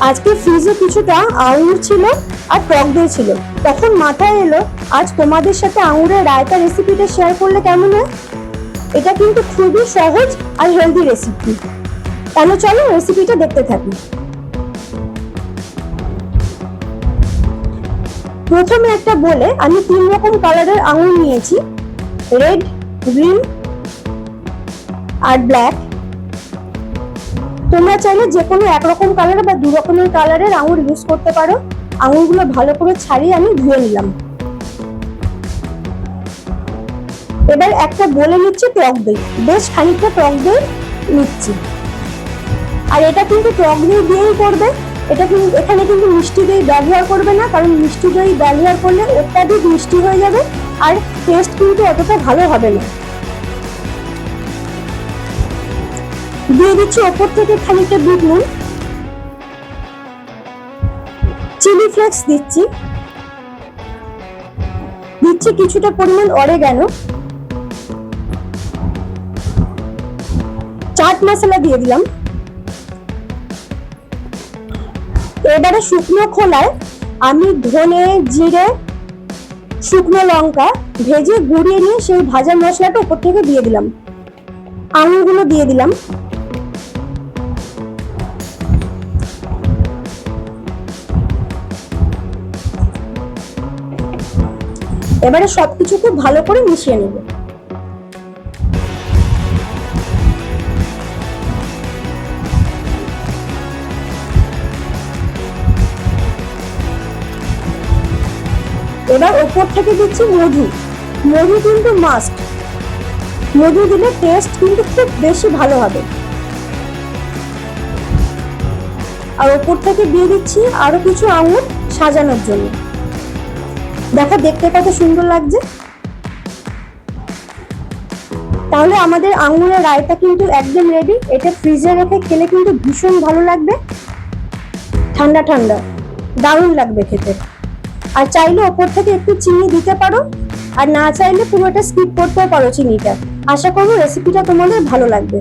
আজকে ফ্রিজে কিছুটা আঙুর ছিল আর টক দই ছিল, তখন মাথায় এলো আজ তোমাদের সাথে আঙুরের রায়তা রেসিপিটা শেয়ার করলে কেমন হয়। এটা কিন্তু খুবই সহজ আর হেলদি রেসিপি। তাহলে চলো রেসিপিটা দেখতে থাকি। প্রথমে একটা বলে আমি 3 রকম কালারের আঙুর নিয়েছি, রেড, গ্রিন আর ব্ল্যাক। তোমরা চাইলে যে কোনো একরকম কালার বা 2 রকমের কালারের আঙুর ইউজ করতে পারো। আঙুরগুলো ভালো করে ছাড়িয়ে আমি ধুয়ে নিলাম। এবার একটা বলে নিচ্ছি টক দই, বেশ খানিকটা টক দই নিচ্ছি। আর এটা কিন্তু টক দই দিয়েই করবে, এটা কিন্তু এখানে কিন্তু মিষ্টি দই ব্যবহার করবে না, কারণ মিষ্টি দই ব্যবহার করলে অত্যাধিক মিষ্টি হয়ে যাবে আর টেস্ট কিন্তু অতটা ভালো হবে না। দিয়ে দিচ্ছি ওপর থেকে খানিকটা বিট নুন, চিলি ফ্লেক্স দিচ্ছি কিছুটা পরিমাণ অরেগানো, চাট মশলা দিয়ে দিলাম। এবারে শুকনো খোলায় আমি ধনে, জিরে, শুকনো লঙ্কা ভেজে গুঁড়িয়ে নিয়ে সেই ভাজা মশলাটা উপর থেকে দিয়ে দিলাম। আঙুরগুলো দিয়ে দিলাম। এবারে সবকিছু খুব ভালো করে মিশিয়ে নেব। এবার ওপর থেকে দিচ্ছি মধু। মধু কিন্তু মাস্ট, মধু দিলে টেস্ট কিন্তু খুব বেশি ভালো হবে। আর ওপর থেকে দিয়ে দিচ্ছি আরো কিছু আঙুর সাজানোর জন্য। দেখো দেখতে কত সুন্দর লাগছে। তাহলে আমাদের আঙুরের রায়তা কিন্তু একদম রেডি। এটা ফ্রিজে রেখে খেলে কিন্তু ভীষণ ভালো লাগবে, ঠান্ডা ঠান্ডা দারুণ লাগবে খেতে। আর চাইলে ওপর থেকে একটু চিনি দিতে পারো, আর না চাইলে পুরোটা স্কিপ করতেও পারো চিনিটা। আশা করবো রেসিপিটা তোমাদের ভালো লাগবে।